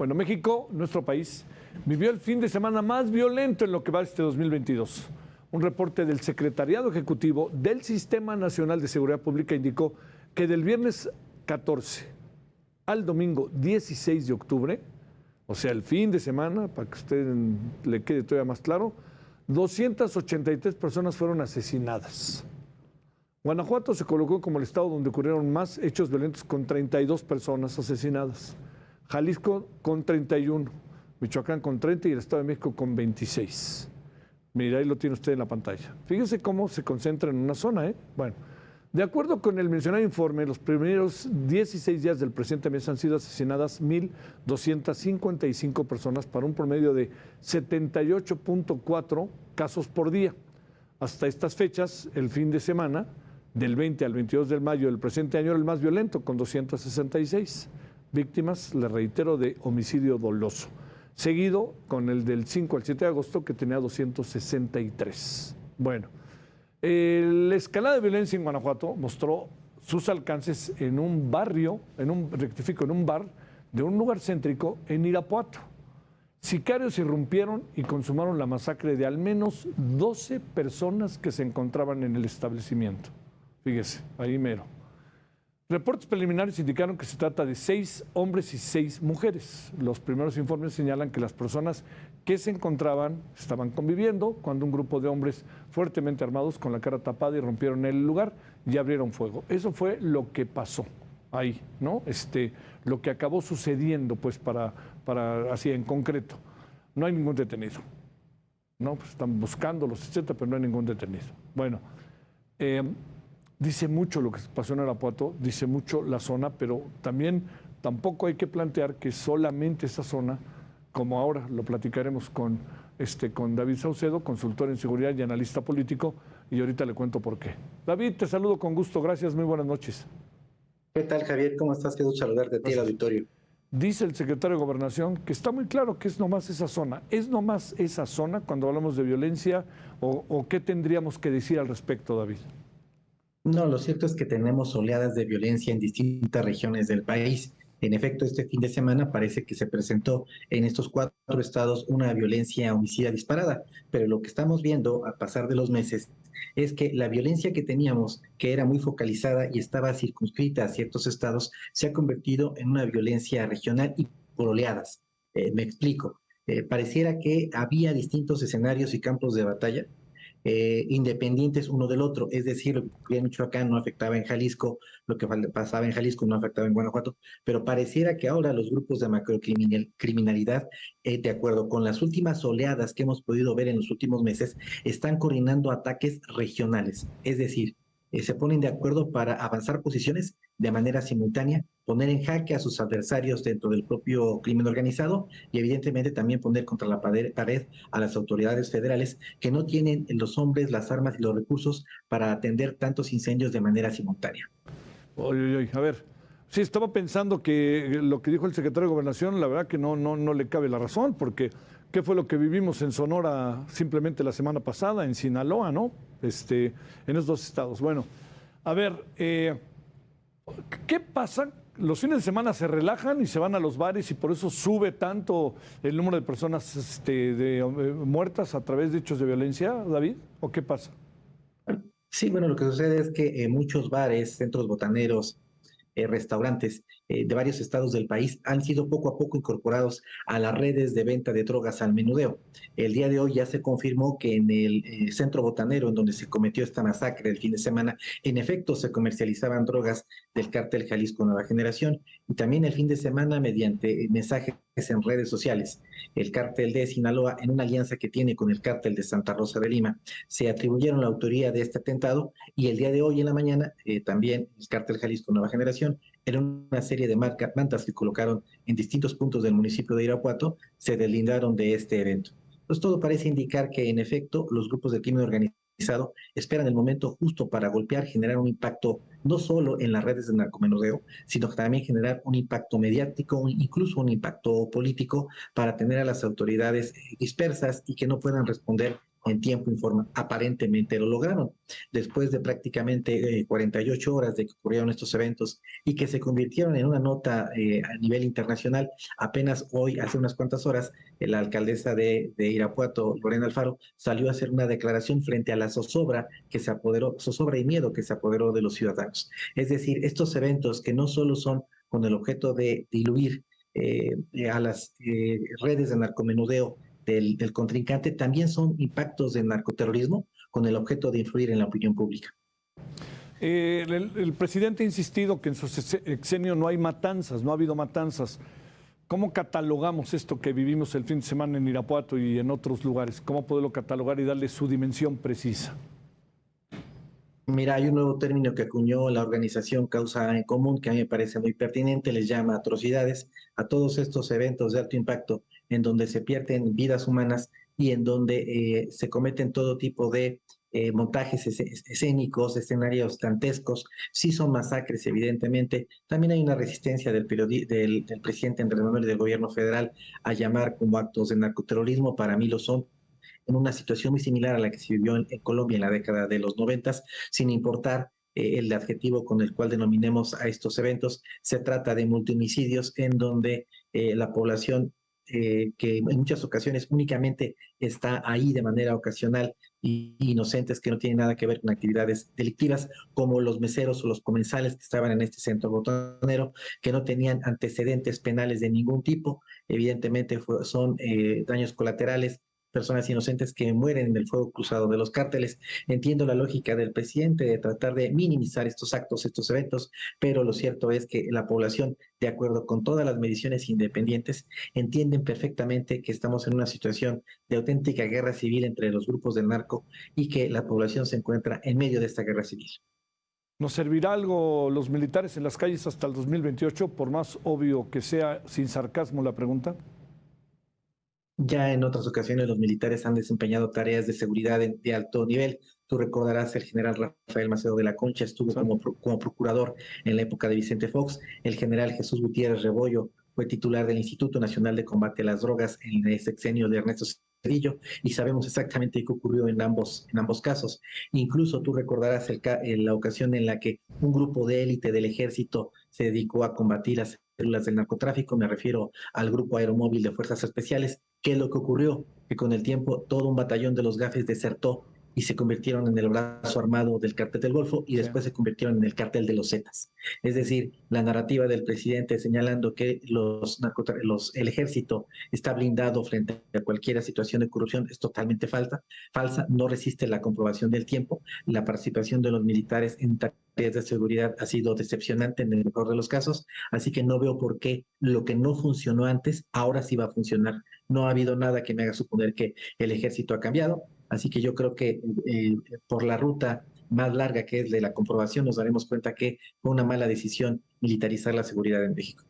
Bueno, México, nuestro país, vivió el fin de semana más violento en lo que va este 2022. Un reporte del Secretariado Ejecutivo del Sistema Nacional de Seguridad Pública indicó que del viernes 14 al domingo 16 de octubre, o sea, el fin de semana, para que a usted le quede todavía más claro, 283 personas fueron asesinadas. Guanajuato se colocó como el estado donde ocurrieron más hechos violentos con 32 personas asesinadas. Jalisco con 31, Michoacán con 30 y el Estado de México con 26. Mira, ahí lo tiene usted en la pantalla. Fíjese cómo se concentra en una zona, ¿eh? Bueno, de acuerdo con el mencionado informe, los primeros 16 días del presente mes han sido asesinadas 1,255 personas para un promedio de 78.4 casos por día. Hasta estas fechas, el fin de semana, del 20 al 22 de mayo del presente año, era el más violento, con 266 víctimas, le reitero, de homicidio doloso, seguido con el del 5 al 7 de agosto, que tenía 263. Bueno, la escalada de violencia en Guanajuato mostró sus alcances en un barrio, en un bar de un lugar céntrico en Irapuato. Sicarios irrumpieron y consumaron la masacre de al menos 12 personas que se encontraban en el establecimiento. Fíjese, ahí mero. Reportes preliminares indicaron que se trata de 6 hombres y 6 mujeres. Los primeros informes señalan que las personas que se encontraban estaban conviviendo cuando un grupo de hombres fuertemente armados con la cara tapada irrumpieron en el lugar y abrieron fuego. Eso fue lo que pasó ahí, ¿no? Lo que acabó sucediendo, pues, para así en concreto. No hay ningún detenido, ¿no? Pues están buscándolos, etcétera, pero no hay ningún detenido. Bueno, dice mucho lo que pasó en Irapuato, dice mucho la zona, pero también tampoco hay que plantear que solamente esa zona, como ahora lo platicaremos con David Saucedo, consultor en seguridad y analista político, y ahorita le cuento por qué. David, te saludo con gusto, gracias, muy buenas noches. ¿Qué tal, Javier? ¿Cómo estás? Qué gusto saludarte a ti, el auditorio. Dice el secretario de Gobernación que está muy claro que es nomás esa zona. ¿Es nomás esa zona cuando hablamos de violencia o qué tendríamos que decir al respecto, David? No, lo cierto es que tenemos oleadas de violencia en distintas regiones del país. En efecto, este fin de semana parece que se presentó en estos 4 estados una violencia homicida disparada, pero lo que estamos viendo al pasar de los meses es que la violencia que teníamos, que era muy focalizada y estaba circunscrita a ciertos estados, se ha convertido en una violencia regional y por oleadas. Me explico. Pareciera que había distintos escenarios y campos de batalla independientes uno del otro, es decir, lo que ocurría en Michoacán no afectaba en Jalisco, lo que pasaba en Jalisco no afectaba en Guanajuato, pero pareciera que ahora los grupos de macrocriminalidad, de acuerdo con las últimas oleadas que hemos podido ver en los últimos meses, están coordinando ataques regionales, es decir, se ponen de acuerdo para avanzar posiciones de manera simultánea, poner en jaque a sus adversarios dentro del propio crimen organizado y evidentemente también poner contra la pared a las autoridades federales que no tienen los hombres, las armas y los recursos para atender tantos incendios de manera simultánea. A ver, sí, estaba pensando que lo que dijo el secretario de Gobernación, la verdad que no le cabe la razón, porque ¿qué fue lo que vivimos en Sonora simplemente la semana pasada, en Sinaloa, ¿no? En esos 2 estados. Bueno, a ver, ¿qué pasa? Los fines de semana se relajan y se van a los bares y por eso sube tanto el número de personas muertas a través de hechos de violencia, David, ¿o qué pasa? Sí, bueno, lo que sucede es que muchos bares, centros botaneros, restaurantes de varios estados del país han sido poco a poco incorporados a las redes de venta de drogas al menudeo. El día de hoy ya se confirmó que en el centro botanero en donde se cometió esta masacre el fin de semana, en efecto se comercializaban drogas del cártel Jalisco Nueva Generación y también el fin de semana mediante mensajes en redes sociales. El cártel de Sinaloa, en una alianza que tiene con el cártel de Santa Rosa de Lima, se atribuyeron la autoría de este atentado y el día de hoy en la mañana también el cártel Jalisco Nueva Generación, en una serie de mantas que colocaron en distintos puntos del municipio de Irapuato, se deslindaron de este evento. Entonces todo parece indicar que en efecto los grupos de crimen organizado esperan el momento justo para golpear, generar un impacto no solo en las redes de narcomenudeo, sino también generar un impacto mediático, incluso un impacto político para tener a las autoridades dispersas y que no puedan responder en tiempo y forma. Aparentemente lo lograron. Después de prácticamente 48 horas de que ocurrieron estos eventos y que se convirtieron en una nota a nivel internacional, apenas hoy, hace unas cuantas horas, la alcaldesa de Irapuato, Lorena Alfaro, salió a hacer una declaración frente a la zozobra y miedo que se apoderó de los ciudadanos. Es decir, estos eventos que no solo son con el objeto de diluir a las redes de narcomenudeo del contrincante, también son impactos de narcoterrorismo con el objeto de influir en la opinión pública. El presidente ha insistido que en su sexenio no hay matanzas, no ha habido matanzas. ¿Cómo catalogamos esto que vivimos el fin de semana en Irapuato y en otros lugares? ¿Cómo poderlo catalogar y darle su dimensión precisa? Mira, hay un nuevo término que acuñó la organización Causa en Común que a mí me parece muy pertinente, les llama atrocidades a todos estos eventos de alto impacto en donde se pierden vidas humanas y en donde se cometen todo tipo de montajes escénicos, escenarios dantescos. Sí son masacres, evidentemente. También hay una resistencia del presidente Andrés Manuel y del gobierno federal a llamar como actos de narcoterrorismo. Para mí lo son, en una situación muy similar a la que se vivió en Colombia en la década de los 90, sin importar el adjetivo con el cual denominemos a estos eventos. Se trata de multihomicidios en donde la población que en muchas ocasiones únicamente está ahí de manera ocasional y inocentes que no tienen nada que ver con actividades delictivas, como los meseros o los comensales que estaban en este centro botanero, que no tenían antecedentes penales de ningún tipo. Evidentemente son daños colaterales, personas inocentes que mueren en el fuego cruzado de los cárteles. Entiendo la lógica del presidente de tratar de minimizar estos actos, estos eventos, pero lo cierto es que la población, de acuerdo con todas las mediciones independientes, entienden perfectamente que estamos en una situación de auténtica guerra civil entre los grupos del narco y que la población se encuentra en medio de esta guerra civil. ¿Nos servirá algo los militares en las calles hasta el 2028, por más obvio que sea, sin sarcasmo la pregunta? Ya en otras ocasiones los militares han desempeñado tareas de seguridad de alto nivel. Tú recordarás, el general Rafael Macedo de la Concha estuvo como procurador en la época de Vicente Fox. El general Jesús Gutiérrez Rebollo fue titular del Instituto Nacional de Combate a las Drogas en el sexenio de Ernesto Cedillo, y sabemos exactamente qué ocurrió en ambos casos. Incluso tú recordarás la ocasión en la que un grupo de élite del ejército se dedicó a combatir las células del narcotráfico. Me refiero al Grupo Aeromóvil de Fuerzas Especiales. ¿Qué es lo que ocurrió? Que con el tiempo todo un batallón de los Gafes desertó y se convirtieron en el brazo armado del Cártel del Golfo y después se convirtieron en el Cártel de los Zetas. Es decir, la narrativa del presidente señalando que el ejército está blindado frente a cualquier situación de corrupción es totalmente falsa, no resiste la comprobación del tiempo. La participación de los militares en tareas de seguridad ha sido decepcionante en el mejor de los casos, así que no veo por qué lo que no funcionó antes ahora sí va a funcionar. No ha habido nada que me haga suponer que el ejército ha cambiado. Así que yo creo que por la ruta más larga, que es de la comprobación, nos daremos cuenta que fue una mala decisión militarizar la seguridad en México.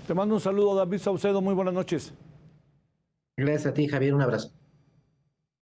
Te mando un saludo, David Saucedo. Muy buenas noches. Gracias a ti, Javier. Un abrazo.